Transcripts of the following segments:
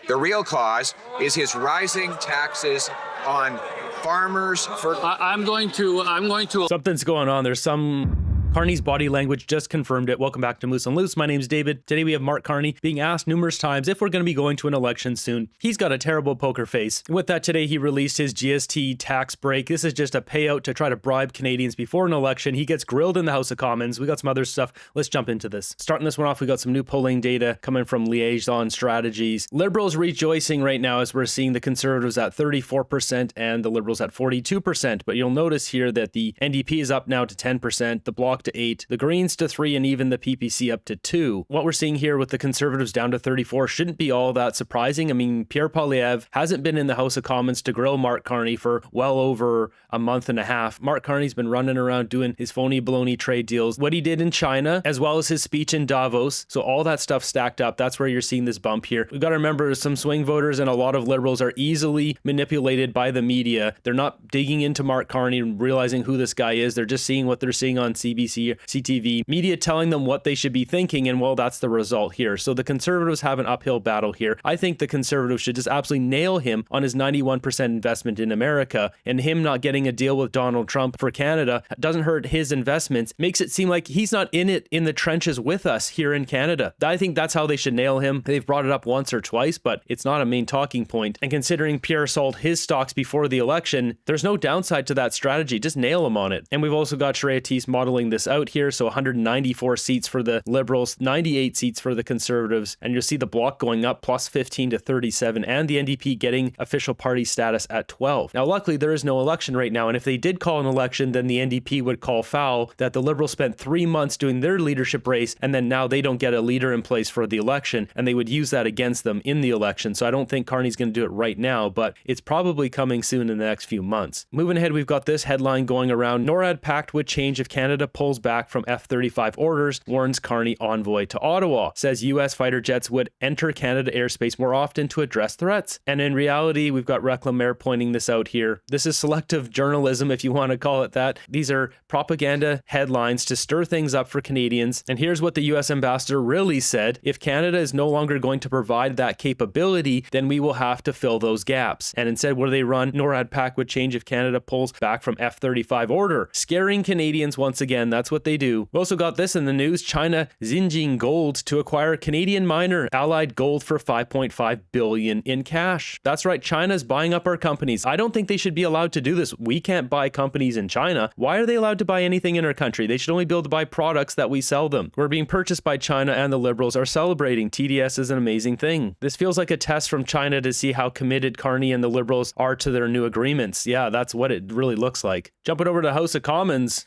The real cause is his rising taxes on farmers. I'm going to. Something's going on. There's some. Carney's body language just confirmed it. Welcome back to Moose and Loose. My name's David. Today we have Mark Carney being asked numerous times if we're going to be going to an election soon. He's got a terrible poker face. With that, today he released his GST tax break. This is just a payout to try to bribe Canadians before an election. He gets grilled in the House of Commons. We got some other stuff. Let's jump into this. Starting this one off, we got some new polling data coming from Liaison Strategies. Liberals rejoicing right now as we're seeing the Conservatives at 34% and the Liberals at 42%. But you'll notice here that the NDP is up now to 10%, the Bloc to 8, the Greens to 3, and even the PPC up to 2. What we're seeing here with the Conservatives down to 34 shouldn't be all that surprising. I mean, Pierre Poilievre hasn't been in the House of Commons to grill Mark Carney for well over a month and a half. Mark Carney's been running around doing his phony baloney trade deals, what he did in China, as well as his speech in Davos. So all that stuff stacked up. That's where you're seeing this bump here. We've got to remember some swing voters and a lot of Liberals are easily manipulated by the media. They're not digging into Mark Carney and realizing who this guy is. They're just seeing what they're seeing on CBC, CTV, media telling them what they should be thinking, and well, that's the result here. So the Conservatives have an uphill battle here. I think the Conservatives should just absolutely nail him on his 91% investment in America, and him not getting a deal with Donald Trump for Canada doesn't hurt his investments, makes it seem like he's not in it in the trenches with us here in Canada. I think that's how they should nail him. They've brought it up once or twice, but it's not a main talking point. And considering Pierre sold his stocks before the election, there's no downside to that strategy. Just nail him on it. And we've also got Shreya Tees modeling this out here. So 194 seats for the Liberals, 98 seats for the Conservatives. And you'll see the Bloc going up plus 15 to 37 and the NDP getting official party status at 12. Now, luckily, there is no election right now. And if they did call an election, then the NDP would call foul that the Liberals spent 3 months doing their leadership race. And then now they don't get a leader in place for the election. And they would use that against them in the election. So I don't think Carney's going to do it right now, but it's probably coming soon in the next few months. Moving ahead, we've got this headline going around. NORAD pact would change if Canada pulls back from F-35 orders, warns Carney envoy to Ottawa. Says U.S. fighter jets would enter Canada airspace more often to address threats. And in reality, we've got Reclamaire pointing this out here. This is selective journalism, if you want to call it that. These are propaganda headlines to stir things up for Canadians. And here's what the U.S. ambassador really said. If Canada is no longer going to provide that capability, then we will have to fill those gaps. And instead, what do they run? NORAD pact would change if Canada pulls back from F-35 order. Scaring Canadians once again. That's what they do. We also got this in the news. China Xinjiang Gold to acquire Canadian miner Allied Gold for $5.5 billion in cash. That's right. China's buying up our companies. I don't think they should be allowed to do this. We can't buy companies in China. Why are they allowed to buy anything in our country? They should only be able to buy products that we sell them. We're being purchased by China and the Liberals are celebrating. TDS is an amazing thing. This feels like a test from China to see how committed Carney and the Liberals are to their new agreements. Yeah, that's what it really looks like. Jumping over to House of Commons.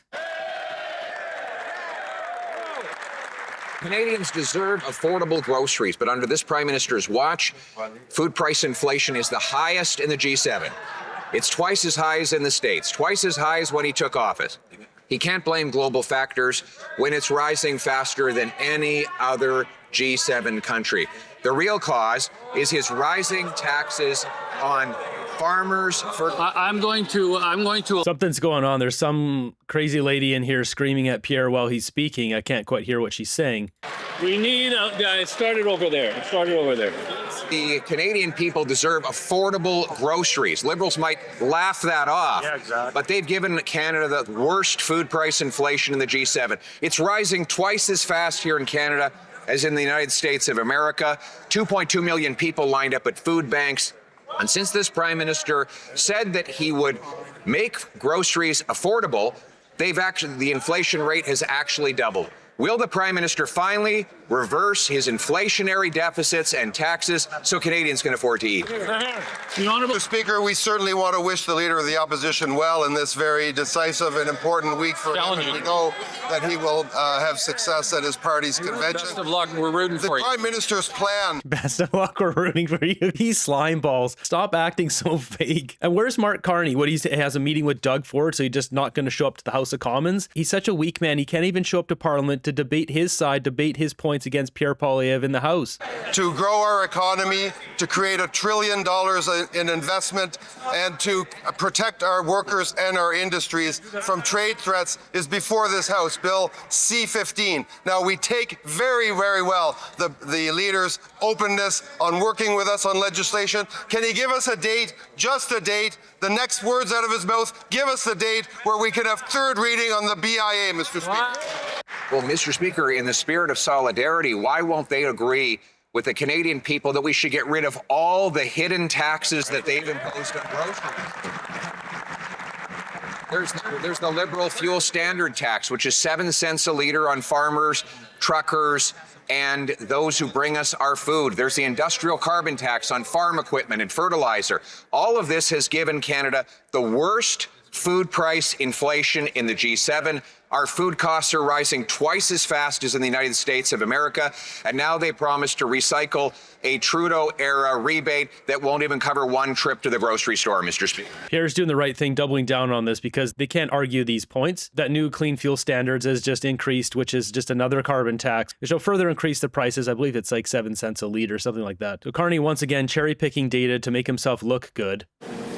Canadians deserve affordable groceries, but under this Prime Minister's watch, food price inflation is the highest in the G7. It's twice as high as in the States, twice as high as when he took office. He can't blame global factors when it's rising faster than any other G7 country. The real cause is his rising taxes on farmers. I'm going to. Something's going on. There's some crazy lady in here screaming at Pierre while he's speaking. I can't quite hear what she's saying. We need guys. Start it over there. The Canadian people deserve affordable groceries. Liberals might laugh that off, but they've given Canada the worst food price inflation in the G7. It's rising twice as fast here in Canada as in the United States of America. 2.2 million people lined up at food banks. And since this Prime Minister said that he would make groceries affordable, the inflation rate has actually doubled. Will the Prime Minister finally reverse his inflationary deficits and taxes so Canadians can afford to eat? Mr. Speaker, we certainly want to wish the Leader of the Opposition well in this very decisive and important week for him. And we know that he will have success at his party's convention. Best of luck. We're rooting for you. The Prime Minister's plan. Best of luck. We're rooting for you. He's slime balls. Stop acting so fake. And where's Mark Carney? What, he has a meeting with Doug Ford, so he's just not going to show up to the House of Commons? He's such a weak man. He can't even show up to Parliament to debate his side, debate his point points against Pierre Poilievre in the House. To grow our economy, to create $1 trillion in investment, and to protect our workers and our industries from trade threats is before this House, Bill C-15. Now, we take very, very well the leader's openness on working with us on legislation. Can he give us a date, just a date, the next words out of his mouth, give us the date where we can have third reading on the BIA, Mr. Speaker? Well, Mr. Speaker, in the spirit of solidarity, why won't they agree with the Canadian people that we should get rid of all the hidden taxes that they've imposed on groceries? There's the Liberal fuel standard tax, which is 7 cents a litre on farmers, truckers, and those who bring us our food. There's the industrial carbon tax on farm equipment and fertilizer. All of this has given Canada the worst food price inflation in the G7. Our food costs are rising twice as fast as in the United States of America, and now they promise to recycle a Trudeau-era rebate that won't even cover one trip to the grocery store, Mr. Speaker. Pierre's doing the right thing, doubling down on this, because they can't argue these points. That new clean fuel standards is just increased, which is just another carbon tax, which will further increase the prices. I believe it's like 7 cents a litre, something like that. So Carney, once again, cherry-picking data to make himself look good.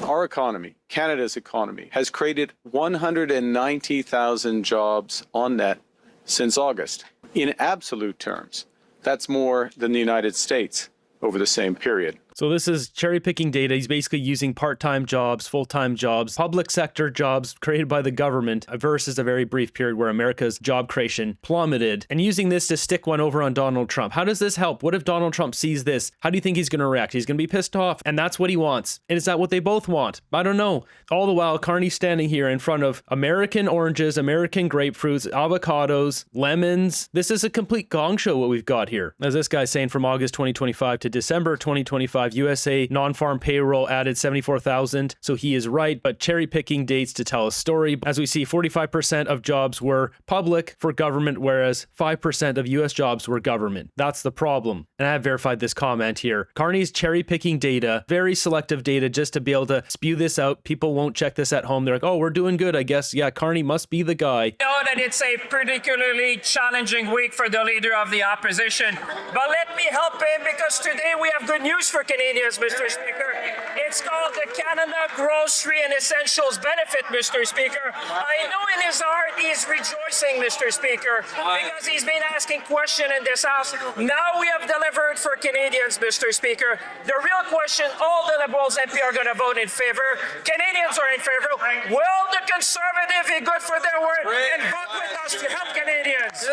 Our economy, Canada's economy, has created 190,000 jobs on net since August. In absolute terms, that's more than the United States over the same period. So this is cherry-picking data. He's basically using part-time jobs, full-time jobs, public sector jobs created by the government versus a very brief period where America's job creation plummeted, and using this to stick one over on Donald Trump. How does this help? What if Donald Trump sees this? How do you think he's going to react? He's going to be pissed off, and that's what he wants. And is that what they both want? I don't know. All the while, Carney's standing here in front of American oranges, American grapefruits, avocados, lemons. This is a complete gong show what we've got here. As this guy's saying, from August 2025 to December 2025, USA non-farm payroll added 74,000. So he is right, but cherry-picking dates to tell a story. As we see, 45% of jobs were public for government, whereas 5% of US jobs were government. That's the problem. And I have verified this comment here. Carney's cherry-picking data, very selective data, just to be able to spew this out. People won't check this at home. They're like, oh, we're doing good, I guess. Yeah, Carney must be the guy. I know that it's a particularly challenging week for the leader of the opposition, but let me help him, because today we have good news for Canadians, Mr. Speaker. It's called the Canada Grocery and Essentials Benefit, Mr. Speaker. I know in his heart he's rejoicing, Mr. Speaker, because he's been asking questions in this House. Now we have delivered for Canadians, Mr. Speaker. The real question, all the Liberals MP are going to vote in favor. Canadians are in favor. Will the Conservative be good for their word and vote with us to help Canadians?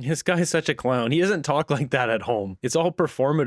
This guy is such a clown. He doesn't talk like that at home. It's all performative.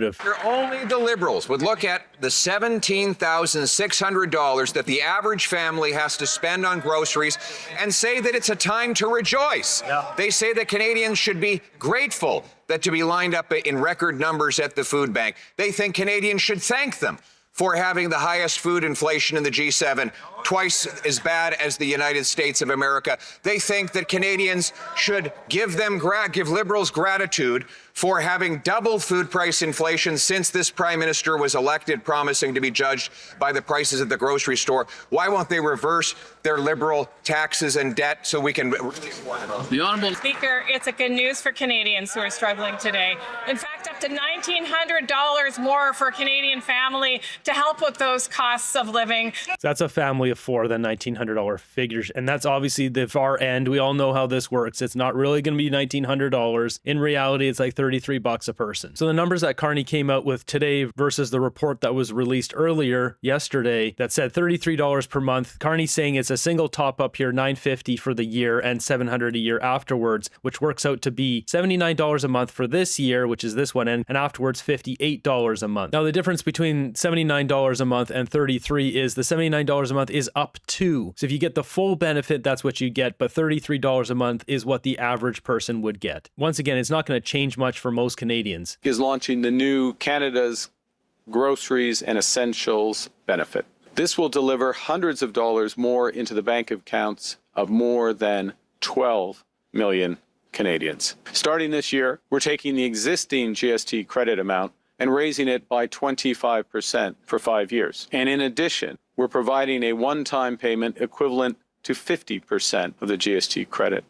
Only the Liberals would look at the $17,600 that the average family has to spend on groceries and say that it's a time to rejoice. Yeah. They say that Canadians should be grateful that to be lined up in record numbers at the food bank. They think Canadians should thank them for having the highest food inflation in the G7, twice as bad as the United States of America. They think that Canadians should give Liberals gratitude for having double food price inflation since this Prime Minister was elected, promising to be judged by the prices at the grocery store. Why won't they reverse their Liberal taxes and debt so we can... The Honourable Speaker, it's a good news for Canadians who are struggling today. In fact, up to $1,900 more for a Canadian family to help with those costs of living. That's a family of four, the $1,900 figures. And that's obviously the far end. We all know how this works. It's not really going to be $1,900. In reality, it's like $33 a person. So the numbers that Carney came out with today versus the report that was released earlier yesterday that said $33 per month. Carney's saying it's a single top up here, $950 for the year and $700 a year afterwards, which works out to be $79 a month for this year, which is this one, and afterwards $58 a month. Now the difference between $79 a month and $33 is the $79 a month is up to. So if you get the full benefit, that's what you get, but $33 a month is what the average person would get. Once again, it's not going to change much for most Canadians. Is launching the new Canada's Groceries and Essentials benefit. This will deliver hundreds of dollars more into the bank accounts of more than 12 million Canadians. Starting this year, we're taking the existing GST credit amount and raising it by 25% for 5 years. And in addition, we're providing a one-time payment equivalent to 50% of the GST credit.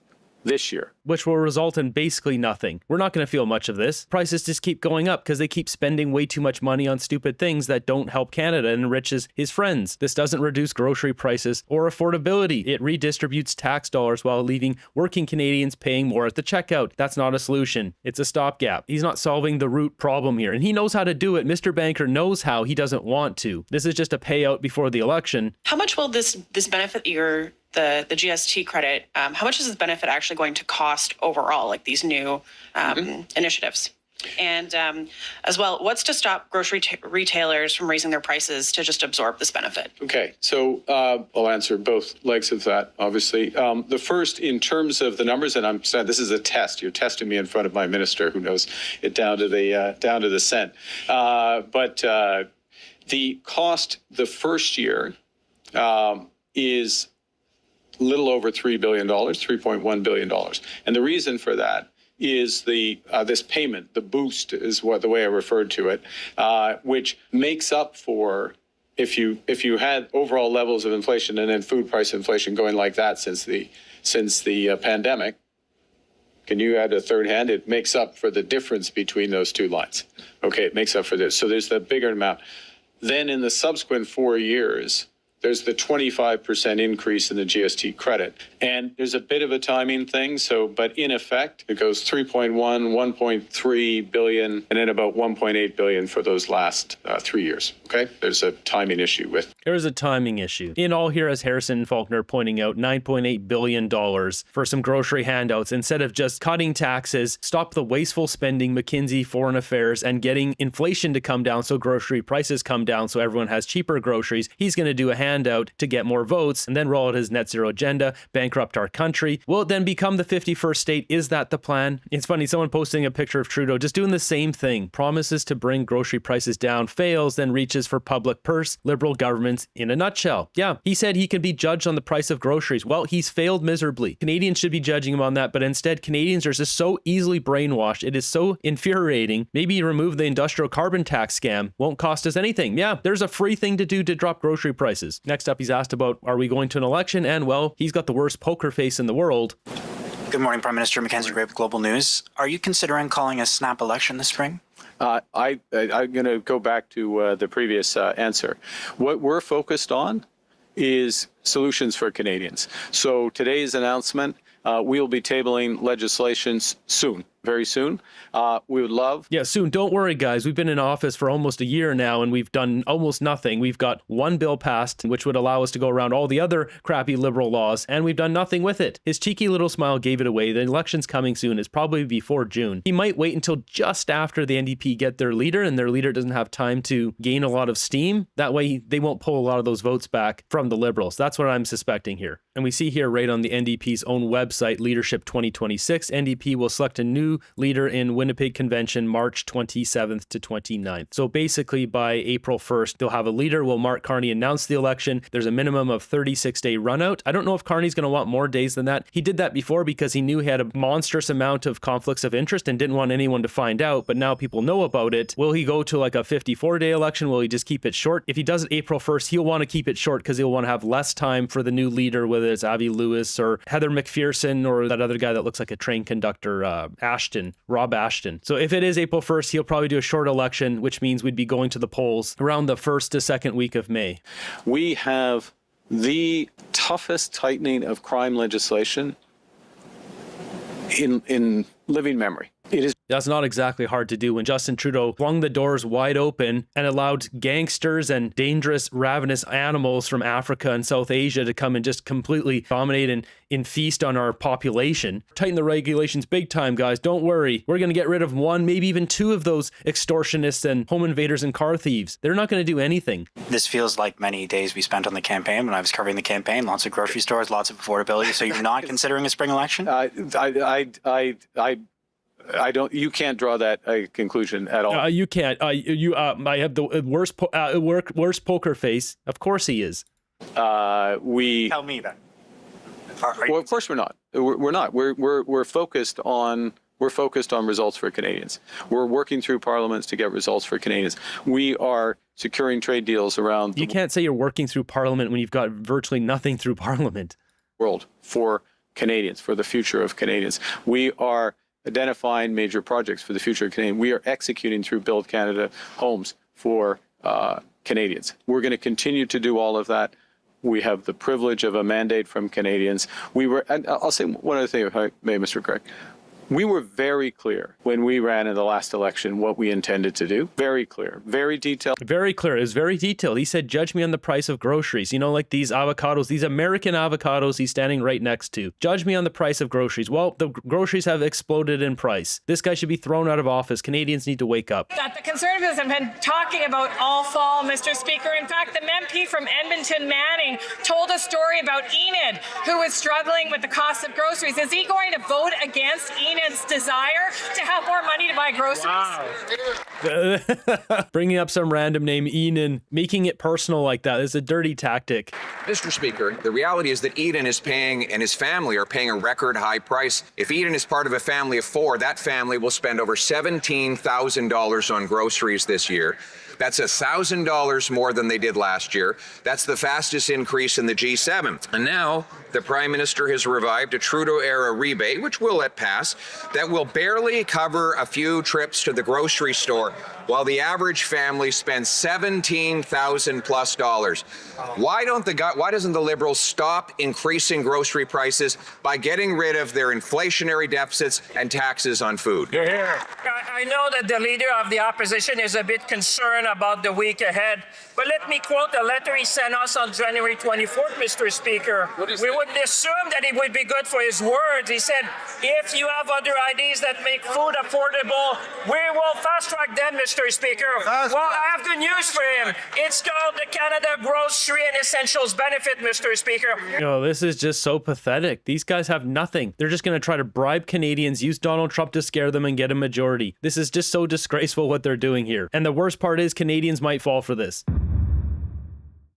this year. Which will result in basically nothing. We're not going to feel much of this. Prices just keep going up because they keep spending way too much money on stupid things that don't help Canada and enriches his friends. This doesn't reduce grocery prices or affordability. It redistributes tax dollars while leaving working Canadians paying more at the checkout. That's not a solution. It's a stopgap. He's not solving the root problem here, and he knows how to do it. Mr. Banker knows how. He doesn't want to. This is just a payout before the election. How much will this benefit the GST credit? How much is this benefit actually going to cost overall, like these new initiatives? And as well, what's to stop grocery retailers from raising their prices to just absorb this benefit? Okay, so I'll answer both legs of that, obviously. The first, in terms of the numbers, and I'm saying this is a test. You're testing me in front of my minister, who knows it down to the cent. But the cost the first year is a little over $3 billion, $3.1 billion. And the reason for that is this payment, the boost is the way I referred to it, which makes up for, if you had overall levels of inflation and then food price inflation going like that since the pandemic. Can you add a third hand? It makes up for the difference between those two lines. Okay, it makes up for this. So there's the bigger amount. Then in the subsequent 4 years, there's the 25% increase in the GST credit. And there's a bit of a timing thing. But in effect, it goes 3.1, 1.3 billion, and then about 1.8 billion for those last 3 years. Okay? There's a timing issue with. There's a timing issue. In all, here as Harrison Faulkner pointing out, $9.8 billion for some grocery handouts instead of just cutting taxes, stop the wasteful spending, McKinsey, Foreign Affairs, and getting inflation to come down so grocery prices come down so everyone has cheaper groceries. He's going to do a handout to get more votes and then roll out his net zero agenda, bankrupt our country. Will it then become the 51st state? Is that the plan? It's funny, someone posting a picture of Trudeau just doing the same thing. Promises to bring grocery prices down, fails, then reaches for public purse. Liberal governments in a nutshell. Yeah, he said he can be judged on the price of groceries. Well, he's failed miserably. Canadians should be judging him on that, but instead Canadians are just so easily brainwashed. It is so infuriating. Maybe remove the industrial carbon tax scam. Won't cost us anything. Yeah, there's a free thing to do to drop grocery prices. Next up, he's asked about, are we going to an election? And well, he's got the worst poker face in the world. Good morning, Prime Minister. Mackenzie Gray with Global News. Are you considering calling a snap election this spring? I'm going to go back to the previous answer. What we're focused on is solutions for Canadians. So today's announcement, we'll be tabling legislation soon, very soon. We would love. Yeah, soon. Don't worry, guys. We've been in office for almost a year now, and we've done almost nothing. We've got one bill passed, which would allow us to go around all the other crappy liberal laws, and we've done nothing with it. His cheeky little smile gave it away. The election's coming soon. It's probably before June. He might wait until just after the NDP get their leader, and their leader doesn't have time to gain a lot of steam. That way, they won't pull a lot of those votes back from the Liberals. That's what I'm suspecting here. And we see here right on the NDP's own website, Leadership 2026, NDP will select a new leader in Winnipeg Convention March 27th to 29th. So basically by April 1st, they'll have a leader. Will Mark Carney announce the election? There's a minimum of 36-day runout. I don't know if Carney's going to want more days than that. He did that before because he knew he had a monstrous amount of conflicts of interest and didn't want anyone to find out, but now people know about it. Will he go to like a 54-day election? Will he just keep it short? If he does it April 1st, he'll want to keep it short because he'll want to have less time for the new leader, whether it's Avi Lewis or Heather McPherson or that other guy that looks like a train conductor, Rob Ashton. So if it is April 1st, he'll probably do a short election, which means we'd be going to the polls around the first to second week of May. We have the toughest tightening of crime legislation in living memory. It is. That's not exactly hard to do when Justin Trudeau flung the doors wide open and allowed gangsters and dangerous, ravenous animals from Africa and South Asia to come and just completely dominate and feast on our population. Tighten the regulations big time, guys. Don't worry. We're going to get rid of one, maybe even two of those extortionists and home invaders and car thieves. They're not going to do anything. This feels like many days we spent on the campaign when I was covering the campaign. Lots of grocery stores, lots of affordability. So you're not considering a spring election? I don't. You can't draw that conclusion at all. You can't. I have the worst poker face. Of course he is. Tell me that. Well, of course we're not. We're not. We're focused on. We're focused on results for Canadians. We're working through parliaments to get results for Canadians. We are securing trade deals around the You can't say you're working through parliament when you've got virtually nothing through parliament. world for Canadians, for the future of Canadians. We are identifying major projects for the future of Canadians. We are executing through Build Canada homes for Canadians. We're going to continue to do all of that. We have the privilege of a mandate from Canadians. And I'll say one other thing, if I may, Mr. Craig. We were very clear when we ran in the last election what we intended to do. Very clear, very detailed. Very clear. It was very detailed. He said, judge me on the price of groceries. You know, like these avocados, these American avocados he's standing right next to. Judge me on the price of groceries. Well, the groceries have exploded in price. This guy should be thrown out of office. Canadians need to wake up. That the Conservatives have been talking about all fall, Mr. Speaker. In fact, the MP from Edmonton, Manning, told a story about Enid, who was struggling with the cost of groceries. Is he going to vote against Enid's desire to have more money to buy groceries? Wow. Bringing up some random name, Enid, making it personal like that is a dirty tactic. Mr. Speaker, the reality is that Eden is paying, and his family are paying, a record high price. If Eden is part of a family of 4, that family will spend over $17,000 on groceries this year. That's $1,000 more than they did last year. That's the fastest increase in the G7. And now the Prime Minister has revived a Trudeau-era rebate, which will let pass, that will barely cover a few trips to the grocery store, while the average family spends $17,000 plus. Why doesn't the Liberals stop increasing grocery prices by getting rid of their inflationary deficits and taxes on food? I know that the leader of the opposition is a bit concerned about the week ahead, but let me quote a letter he sent us on January 24th, Mr. Speaker. We wouldn't assume that it would be good for his words. He said, if you have other ideas that make food affordable, we will fast-track them, Mr. Speaker. Well, I have good news for him. It's called the Canada Grocery and Essentials Benefit, Mr. Speaker. Yo, this is just so pathetic. These guys have nothing. They're just going to try to bribe Canadians, use Donald Trump to scare them and get a majority. This is just so disgraceful what they're doing here. And the worst part is Canadians might fall for this.